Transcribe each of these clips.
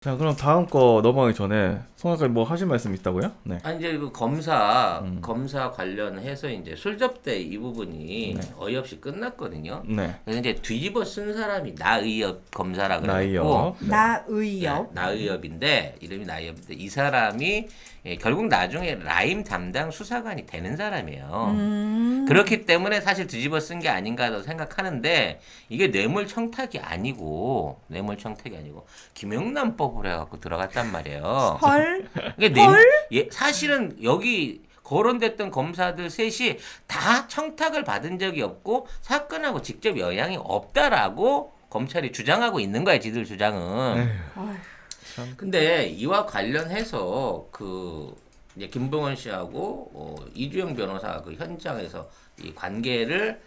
자, 그럼 다음 거 넘어가기 전에 송학님 뭐 하실 말씀 있다고요? 네. 아니 이제 그 검사 관련해서 이제 술접대 이 부분이 네. 어이없이 끝났거든요. 네. 그래서 이제 뒤집어 쓴 사람이 나의엽 검사라 나이요. 그래갖고 네. 나의엽. 나의엽인데 이름이 나의엽인데 이 사람이 결국 나중에 라임 담당 수사관이 되는 사람이에요. 그렇기 때문에 사실 뒤집어 쓴 게 아닌가도 생각하는데 이게 뇌물 청탁이 아니고 김영란법으로 해갖고 들어갔단 말이에요. 헐. 이게 헐? 사실은 여기 거론됐던 검사들 셋이 다 청탁을 받은 적이 없고 사건하고 직접 영향이 없다라고 검찰이 주장하고 있는 거야, 지들 주장은. 에휴, 어휴. 참. 근데 이와 관련해서 그 이제 김봉원 씨하고 이주영 변호사가 그 현장에서 이 관계를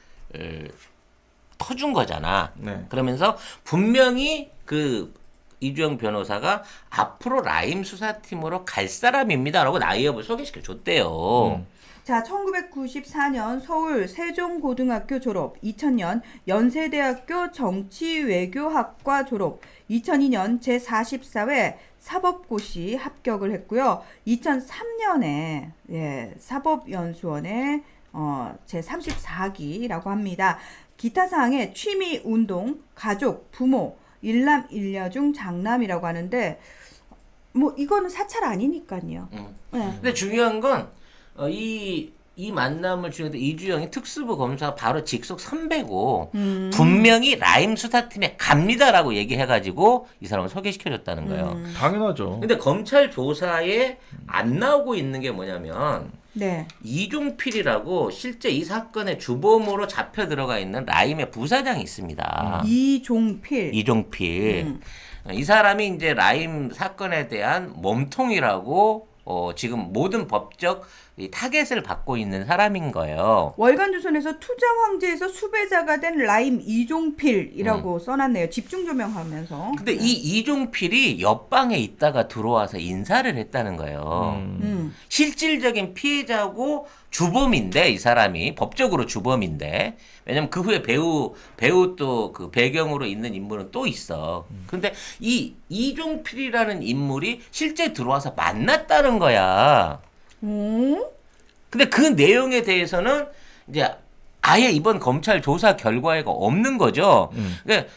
터준 거잖아. 네. 그러면서 분명히 그 이주영 변호사가 앞으로 라임 수사팀으로 갈 사람입니다라고 나이업을 소개시켜 줬대요. 자, 1994년 서울 세종고등학교 졸업, 2000년 연세대학교 정치외교학과 졸업, 2002년 제44회 사법고시 합격을 했고요. 2003년에 사법연수원에 제34기라고 합니다. 기타 사항에 취미, 운동, 가족, 부모, 일남 일녀 중 장남이라고 하는데 뭐 이거는 사찰 아니니까요. 네. 근데 중요한 건 이 만남을 중요한데 이주영이 특수부 검사가 바로 직속 선배고 분명히 라임 수사팀에 갑니다라고 얘기해가지고 이 사람을 소개시켜줬다는 거예요. 당연하죠. 근데 검찰 조사에 안 나오고 있는 게 뭐냐면 네. 이종필이라고 실제 이 사건의 주범으로 잡혀 들어가 있는 라임의 부사장이 있습니다. 이종필. 이종필. 이 사람이 이제 라임 사건에 대한 몸통이라고 지금 모든 법적 이 타겟을 받고 있는 사람인 거예요. 월간조선에서 투자 황제에서 수배자가 된 라임 이종필이라고 써놨네요. 집중 조명하면서. 근데 이 이종필이 옆방에 있다가 들어와서 인사를 했다는 거예요. 실질적인 피해자고 주범인데 이 사람이 법적으로 주범인데 왜냐면 그 후에 배우 또 그 배경으로 있는 인물은 또 있어. 근데 이 이종필이라는 인물이 실제 들어와서 만났다는 거야. 오? 근데 그 내용에 대해서는 이제 아예 이번 검찰 조사 결과가 없는 거죠. 그러니까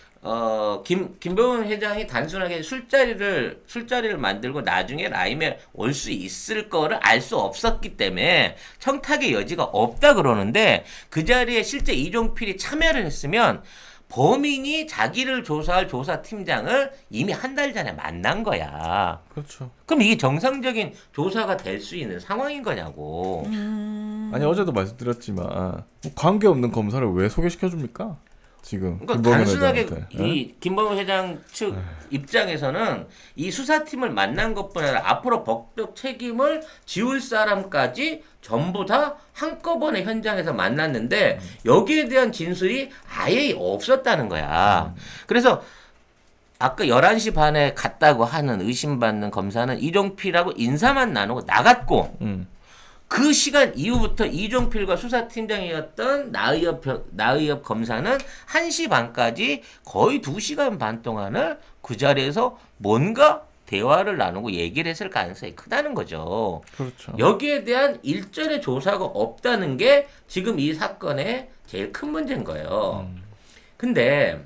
김병훈 회장이 단순하게 술자리를 만들고 나중에 라임에 올 수 있을 거를 알 수 없었기 때문에 청탁의 여지가 없다 그러는데 그 자리에 실제 이종필이 참여를 했으면 범인이 자기를 조사할 조사팀장을 이미 한 달 전에 만난 거야. 그렇죠. 그럼 이게 정상적인 조사가 될 수 있는 상황인 거냐고. 아니 어제도 말씀드렸지만 뭐 관계없는 검사를 왜 소개시켜 줍니까? 지금 그러니까 김범현 단순하게 회장한테. 예? 이 김범현 회장 측 입장에서는 이 수사팀을 만난 것뿐 아니라 앞으로 법적 책임을 지울 사람까지 전부 다 한꺼번에 현장에서 만났는데 여기에 대한 진술이 아예 없었다는 거야. 그래서 아까 11시 반에 갔다고 하는 의심받는 검사는 이종필하고 인사만 나누고 나갔고 그 시간 이후부터 이종필과 수사팀장이었던 나의엽 검사는 1시 반까지 거의 2시간 반 동안을 그 자리에서 뭔가 대화를 나누고 얘기를 했을 가능성이 크다는 거죠. 그렇죠. 여기에 대한 일전의 조사가 없다는 게 지금 이 사건의 제일 큰 문제인 거예요. 근데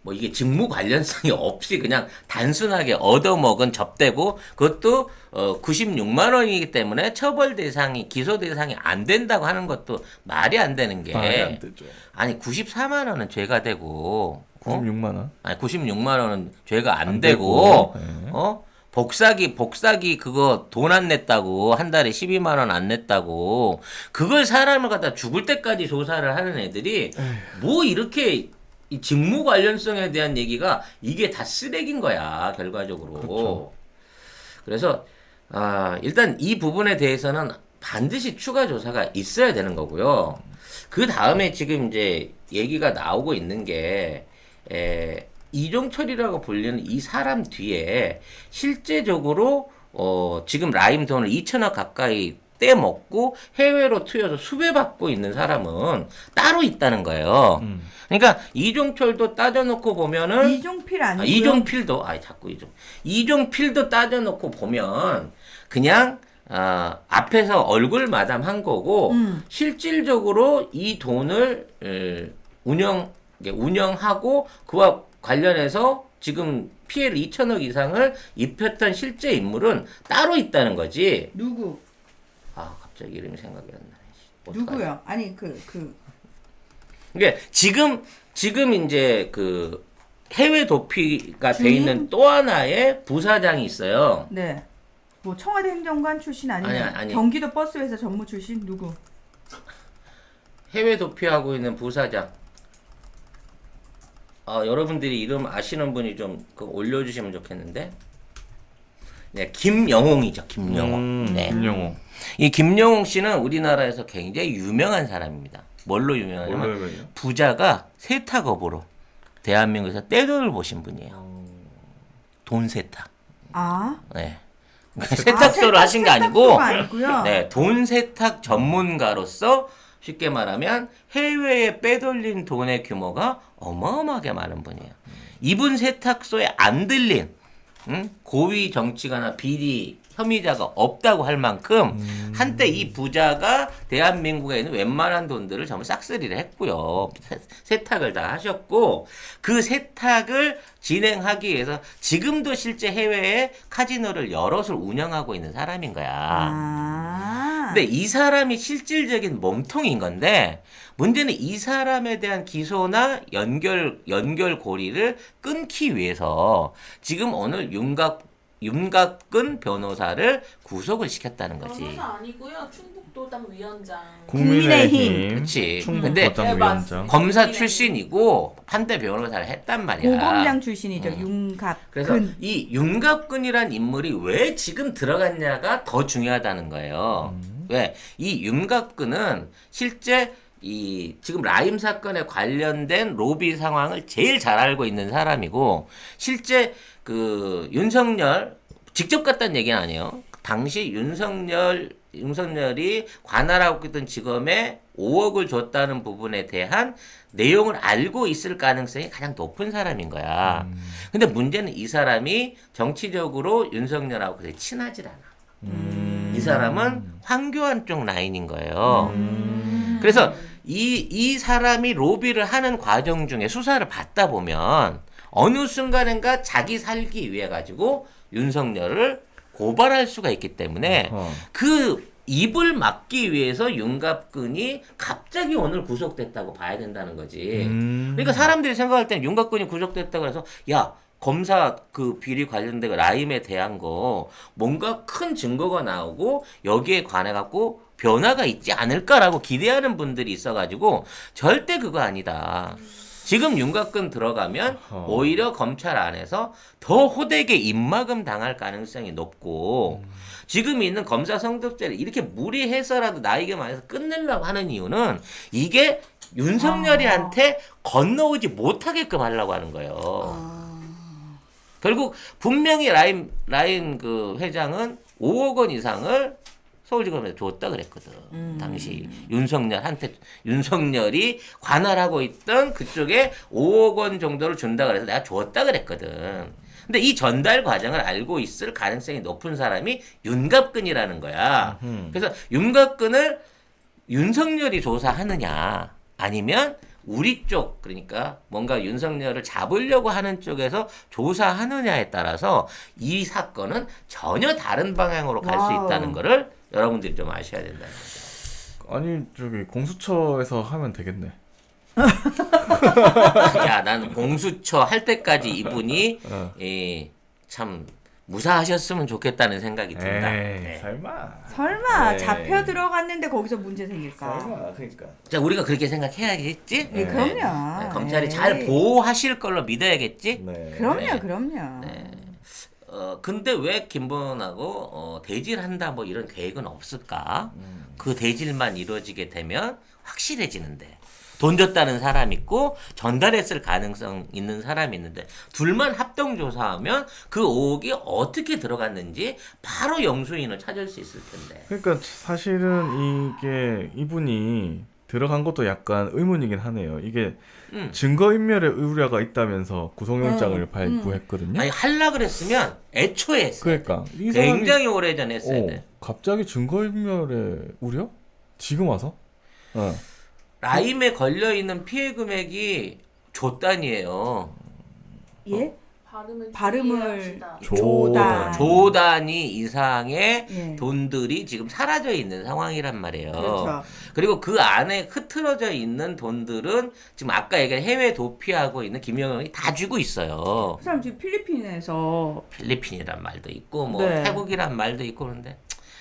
뭐 이게 직무 관련성이 없이 그냥 단순하게 얻어먹은 접대고 그것도 96만 원이기 때문에 처벌 대상이 기소 대상이 안 된다고 하는 것도 말이 안 되는 게 말이 안 되죠. 아니 94만 원은 죄가 되고 96만 원. 아니 96만 원은 죄가 안 안 되고 되고, 복사기 그거 돈 안 냈다고 한 달에 12만 원 안 냈다고 그걸 사람을 갖다 죽을 때까지 조사를 하는 애들이 뭐 이렇게 이 직무 관련성에 대한 얘기가 이게 다 쓰레기인 거야 결과적으로. 그렇죠. 그래서 일단 이 부분에 대해서는 반드시 추가 조사가 있어야 되는 거고요. 그 다음에 지금 이제 얘기가 나오고 있는 게 이종철이라고 불리는 이 사람 뒤에 실제적으로 지금 라임 돈을 2천억 가까이 떼먹고 해외로 튀어서 수배받고 있는 사람은 따로 있다는 거예요. 그러니까 이종철도 따져놓고 보면은 이종필 아니고요. 이종필도 자꾸 이종필도 따져놓고 보면 그냥 앞에서 얼굴 마담한 거고 실질적으로 이 돈을 운영하고 그와 관련해서 지금 피해를 2천억 이상을 입혔던 실제 인물은 따로 있다는 거지. 누구? 갑자기 이름이 생각이 안 나네. 누구요? 아니 그러니까 지금 이제 그 해외 도피가 돼 주인? 있는 또 하나의 부사장이 있어요. 네. 뭐 청와대 행정관 출신 아니면 아니. 경기도 버스회사 전무 출신 누구? 해외 도피하고 있는 부사장. 여러분들이 이름 아시는 분이 좀 올려주시면 좋겠는데. 네, 김영홍이죠. 김영홍. 네. 김영호. 이 김영홍 씨는 우리나라에서 굉장히 유명한 사람입니다. 뭘로 유명하냐면 부자가 세탁업으로 대한민국에서 떼돈을 보신 분이에요. 돈 세탁. 네. 세탁소를 하신 게 아니고, 아니고요. 네, 돈 세탁 전문가로서 쉽게 말하면 해외에 빼돌린 돈의 규모가 어마어마하게 많은 분이에요. 이분 세탁소에 안 들린 고위 정치가나 비리 혐의자가 없다고 할 만큼 한때 이 부자가 대한민국에 있는 웬만한 돈들을 전부 싹쓸이를 했고요. 세탁을 다 하셨고 그 세탁을 진행하기 위해서 지금도 실제 해외에 카지노를 여럿을 운영하고 있는 사람인 거야. 근데 이 사람이 실질적인 몸통인 건데 문제는 이 사람에 대한 기소나 연결고리를 끊기 위해서 지금 오늘 윤갑근 변호사를 구속을 시켰다는 거지. 변호사 아니고요. 충북도당 위원장. 국민의힘. 그렇지. 충북 근데 도당 네, 위원장. 검사 출신이고 판대 변호사를 했단 말이야. 고검장 출신이죠. 윤갑근. 그래서 이 윤갑근이란 인물이 왜 지금 들어갔냐가 더 중요하다는 거예요. 왜? 이 윤갑근은 실제 이 지금 라임 사건에 관련된 로비 상황을 제일 잘 알고 있는 사람이고 실제 그 윤석열 직접 갔다는 얘기는 아니에요. 당시 윤석열이 관할하고 있던 직업에 5억을 줬다는 부분에 대한 내용을 알고 있을 가능성이 가장 높은 사람인 거야. 근데 문제는 이 사람이 정치적으로 윤석열하고 그렇게 친하질 않아. 이 사람은 황교안 쪽 라인인 거예요. 그래서 이 사람이 로비를 하는 과정 중에 수사를 받다 보면 어느 순간인가 자기 살기 위해 가지고 윤석열을 고발할 수가 있기 때문에 그 입을 막기 위해서 윤갑근이 갑자기 오늘 구속됐다고 봐야 된다는 거지. 그러니까 사람들이 생각할 때는 윤갑근이 구속됐다고 해서 야 검사 그 비리 관련된 라임에 대한 거 뭔가 큰 증거가 나오고 여기에 관해 갖고 변화가 있지 않을까라고 기대하는 분들이 있어가지고 절대 그거 아니다. 지금 윤곽근 들어가면 오히려 검찰 안에서 더 호되게 입막음 당할 가능성이 높고 지금 있는 검사 성접죄를 이렇게 무리해서라도 나이게 많아서 끝내려고 하는 이유는 이게 윤석열이한테 건너오지 못하게끔 하려고 하는 거예요. 결국 분명히 라임 그 회장은 5억 원 이상을 서울지검에 줬다 그랬거든. 당시 윤석열이 관할하고 있던 그쪽에 5억 원 정도를 준다 그래서 내가 줬다 그랬거든. 근데 이 전달 과정을 알고 있을 가능성이 높은 사람이 윤갑근이라는 거야. 그래서 윤갑근을 윤석열이 조사하느냐 아니면 우리 쪽 그러니까 뭔가 윤석열을 잡으려고 하는 쪽에서 조사하느냐에 따라서 이 사건은 전혀 다른 방향으로 갈 수 있다는 거를 여러분들이 좀 아셔야 된다는 거죠. 아니 저기 공수처에서 하면 되겠네. 야, 난 공수처 할 때까지 이분이 참 무사하셨으면 좋겠다는 생각이 든다. 네. 설마 에이. 잡혀 들어갔는데 거기서 문제 생길까? 그러니까. 자, 우리가 그렇게 생각해야겠지? 네, 그럼요. 네, 검찰이 에이. 잘 보호하실 걸로 믿어야겠지? 네. 그럼요, 네. 그럼요. 네. 근데 왜 김본하고 대질한다 뭐 이런 계획은 없을까? 그 대질만 이루어지게 되면 확실해지는데. 돈 줬다는 사람 있고 전달했을 가능성 있는 사람이 있는데 둘만 합동 조사하면 그 5억이 어떻게 들어갔는지 바로 영수인을 찾을 수 있을 텐데. 그러니까 사실은 이게 이분이 들어간 것도 약간 의문이긴 하네요. 이게 증거인멸의 우려가 있다면서 구속영장을 발부했거든요. 아니 하려 그랬으면 애초에 했어요. 그러니까 이 사람이 굉장히 오래전에 했어야 돼. 갑자기 증거인멸의 우려? 지금 와서? 라임에 걸려 있는 피해 금액이 조 단위예요. 예? 발음을 조단. 조 단위 이상의 예. 돈들이 지금 사라져 있는 상황이란 말이에요. 그렇죠. 그리고 그 안에 흐트러져 있는 돈들은 지금 아까 얘기한 해외 도피하고 있는 김영영이 다 쥐고 있어요. 그 사람 지금 필리핀에서 필리핀이란 말도 있고 뭐 네. 태국이란 말도 있고 그런데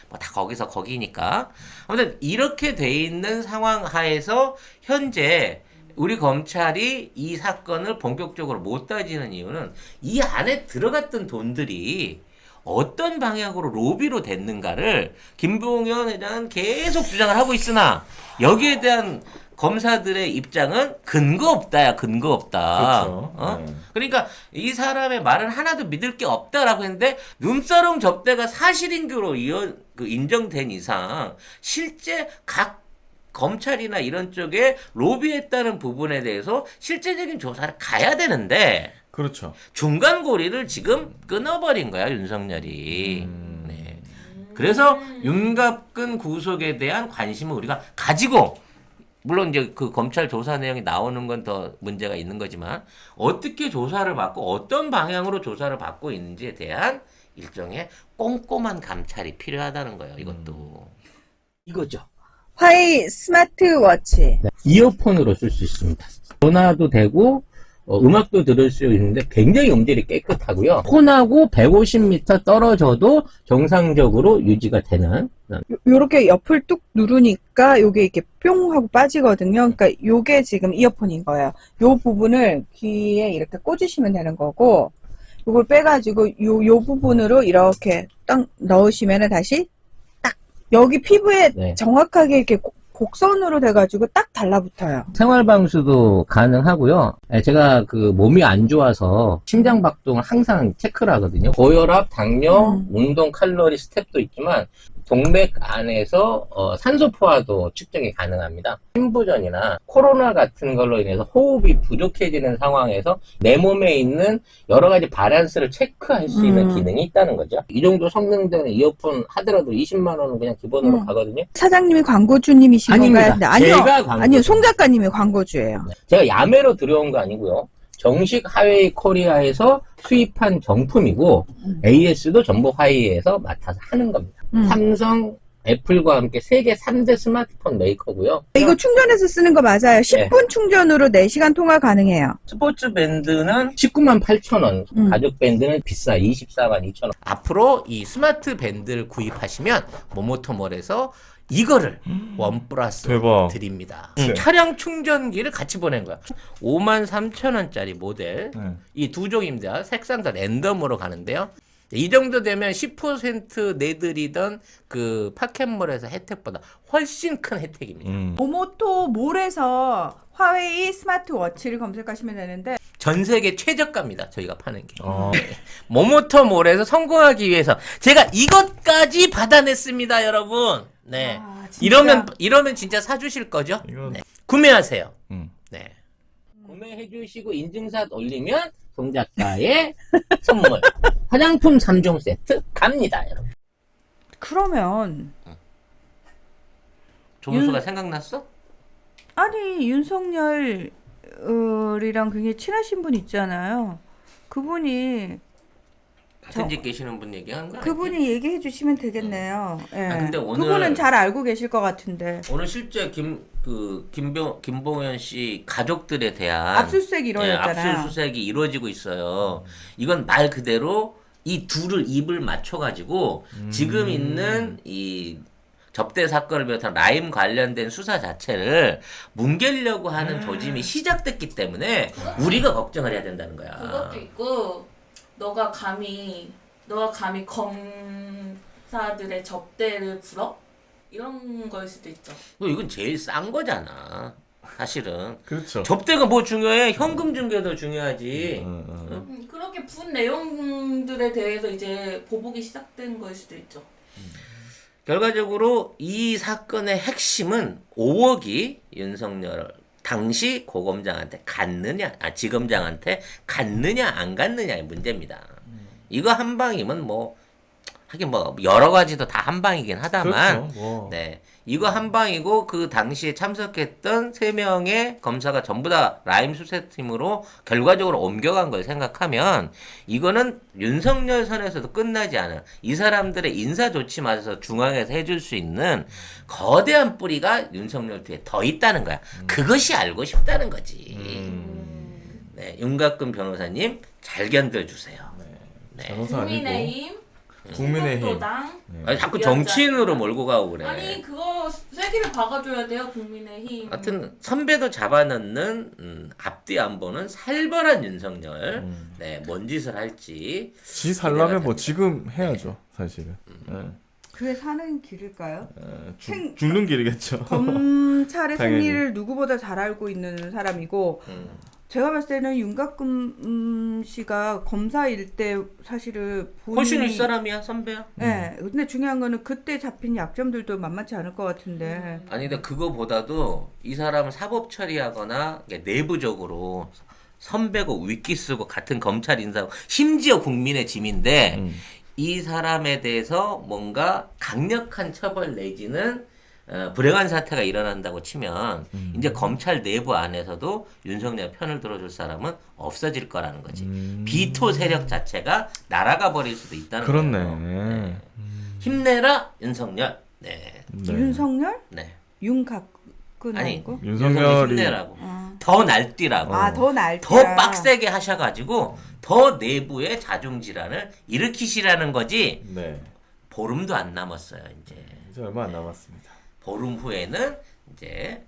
뭐 다 거기서 거기니까 아무튼 이렇게 돼 있는 상황 하에서 현재 우리 검찰이 이 사건을 본격적으로 못 따지는 이유는 이 안에 들어갔던 돈들이 어떤 방향으로 로비로 됐는가를 김봉현 회장은 계속 주장을 하고 있으나 여기에 대한 검사들의 입장은 근거 없다야, 근거 없다. 그렇죠. 어? 네. 그러니까 이 사람의 말은 하나도 믿을 게 없다라고 했는데 눈사롱 접대가 사실인 거로 인정된 이상 실제 각 검찰이나 이런 쪽에 로비했다는 부분에 대해서 실제적인 조사를 가야 되는데 그렇죠. 중간 고리를 지금 끊어버린 거야 윤석열이. 네. 그래서 윤갑근 구속에 대한 관심을 우리가 가지고 물론 이제 그 검찰 조사 내용이 나오는 건 더 문제가 있는 거지만 어떻게 조사를 받고 어떤 방향으로 조사를 받고 있는지에 대한 일종의 꼼꼼한 감찰이 필요하다는 거예요. 이것도. 이거죠. 화웨이 스마트워치. 이어폰으로 쓸 수 있습니다. 전화도 되고 음악도 들을 수 있는데 굉장히 음질이 깨끗하고요. 폰하고 150m 떨어져도 정상적으로 유지가 되는. 요렇게 옆을 뚝 누르니까 요게 이렇게 뿅 하고 빠지거든요. 그러니까 요게 지금 이어폰인 거예요. 요 부분을 귀에 이렇게 꽂으시면 되는 거고 요걸 빼가지고 요 부분으로 이렇게 딱 넣으시면은 다시 딱 여기 피부에 네. 정확하게 이렇게 곡선으로 돼가지고 딱 달라붙어요. 생활방수도 가능하고요. 제가 그 몸이 안 좋아서 심장박동을 항상 체크를 하거든요. 고혈압, 당뇨, 운동 칼로리 스텝도 있지만 동맥 안에서 산소 포화도 측정이 가능합니다. 심부전이나 코로나 같은 걸로 인해서 호흡이 부족해지는 상황에서 내 몸에 있는 여러 가지 바란스를 체크할 수 있는 기능이 있다는 거죠. 이 정도 성능 되는 이어폰 하더라도 20만 원은 그냥 기본으로 가거든요. 사장님이 광고주님이신 건가요? 아닙니다. 아니요. 제가 광고주. 아니요. 송 작가님이 광고주예요. 제가 야매로 들여온 거 아니고요. 정식 하웨이 코리아에서 수입한 정품이고 AS도 전부 화웨이에서 맡아서 하는 겁니다. 삼성, 애플과 함께 세계 3대 스마트폰 메이커고요. 이거 충전해서 쓰는 거 맞아요. 10분 충전으로 4시간 통화 가능해요. 스포츠 밴드는 19만 8천 원, 가죽 밴드는 비싸 24만 2천 원. 앞으로 이 스마트 밴드를 구입하시면 모모토몰에서 이거를 원 플러스 대박. 드립니다. 네. 차량 충전기를 같이 보낸 거야. 5만 3천 원짜리 모델 이 두 종입니다. 색상 다 랜덤으로 가는데요. 이 정도 되면 10% 내드리던 그 파켓몰에서 혜택보다 훨씬 큰 혜택입니다. 모모토 몰에서 화웨이 스마트워치를 검색하시면 되는데 전 세계 최저가입니다. 저희가 파는 게. 모모토 몰에서 성공하기 위해서 제가 이것까지 받아냈습니다, 여러분. 네. 아, 진짜. 이러면 진짜 사주실 거죠? 이건- 네. 구매하세요. 네. 구매해주시고 인증샷 올리면 송 작가의 선물 화장품 3종 세트 갑니다, 여러분. 그러면 조문수가 생각났어? 아니 윤석열이랑 굉장히 친하신 분 있잖아요. 그분이 같은 집 계시는 분 얘기한 거 그분이 얘기해 주시면 되겠네요. 예. 아, 근데 오늘- 그분은 잘 알고 계실 것 같은데 오늘 실제 김봉현 씨 가족들에 대한 압수수색이 이루어졌잖아요. 압수수색이 이루어지고 있어요. 이건 말 그대로 이 둘을 입을 맞춰가지고 지금 있는 이 접대 사건을 비롯한 라임 관련된 수사 자체를 뭉개려고 하는 조짐이 시작됐기 때문에 우리가 걱정을 해야 된다는 거야. 그것도 있고 너가 감히 검사들의 접대를 불어? 이런 거일 수도 있죠. 이건 제일 싼 거잖아. 사실은. 그렇죠. 접대가 뭐 중요해? 현금 준 게 더 중요하지. 그렇게 푼 내용들에 대해서 이제 보복이 시작된 거일 수도 있죠. 결과적으로 이 사건의 핵심은 5억이 윤석열 당시 고검장한테 갔느냐, 지검장한테 갔느냐 안 갔느냐의 문제입니다. 이거 한 방이면 뭐 하긴 뭐 여러 가지도 다 한 방이긴 하다만, 그렇죠. 뭐. 네, 이거 한 방이고 그 당시에 참석했던 3명의 검사가 전부 다 라임 수사팀으로 결과적으로 옮겨간 걸 생각하면 이거는 윤석열 선에서도 끝나지 않아. 이 사람들의 인사 조치마저 중앙에서 해줄 수 있는 거대한 뿌리가 윤석열 뒤에 더 있다는 거야. 그것이 알고 싶다는 거지. 네, 윤곽근 변호사님 잘 견뎌주세요. 네. 변호사 아니고 국민의힘, 국민의힘. 당 아니, 자꾸 정치인으로 몰고 가고 그래. 아니 그거 세기를 박아줘야 돼요 국민의힘. 하여튼 선배도 잡아넣는 앞뒤 안 보는 살벌한 윤석열. 네, 뭔 짓을 할지. 지 살라면 뭐 지금 해야죠, 사실은. 그게 사는 길일까요? 죽는 길이겠죠. 검찰의 당연히. 생리를 누구보다 잘 알고 있는 사람이고 제가 봤을 때는 윤곽금 씨가 검사일 때 사실은 훨씬 윗사람이야 선배야. 네, 근데 중요한 거는 그때 잡힌 약점들도 만만치 않을 것 같은데. 아니 근데 그거보다도 이 사람을 사법 처리하거나 내부적으로 선배고 윗기 쓰고 같은 검찰 인사고 심지어 국민의 짐인데 이 사람에 대해서 뭔가 강력한 처벌 내지는 불행한 사태가 일어난다고 치면 이제 검찰 내부 안에서도 윤석열 편을 들어줄 사람은 없어질 거라는 거지. 비토 세력 자체가 날아가 버릴 수도 있다는 그렇네. 거예요. 네. 힘내라 윤석열. 네. 윤석열? 네. 윤곽근 아니 아니고? 윤석열 힘내라고. 더 날뛰라고. 더 날뛰라. 더 빡세게 하셔가지고 더 내부의 자중 질환을 일으키시라는 거지. 네. 보름도 안 남았어요 이제. 이제 얼마 안 남았습니다. 보름 후에는 이제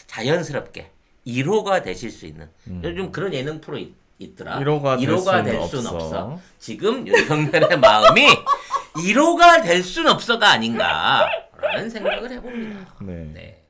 자연스럽게 1호가 되실 수 있는 요즘 그런 예능 프로 있더라. 1호가 될 수는 없어. 지금 윤석열의 마음이 1호가 될 수는 없어가 아닌가라는 생각을 해봅니다. 네. 네.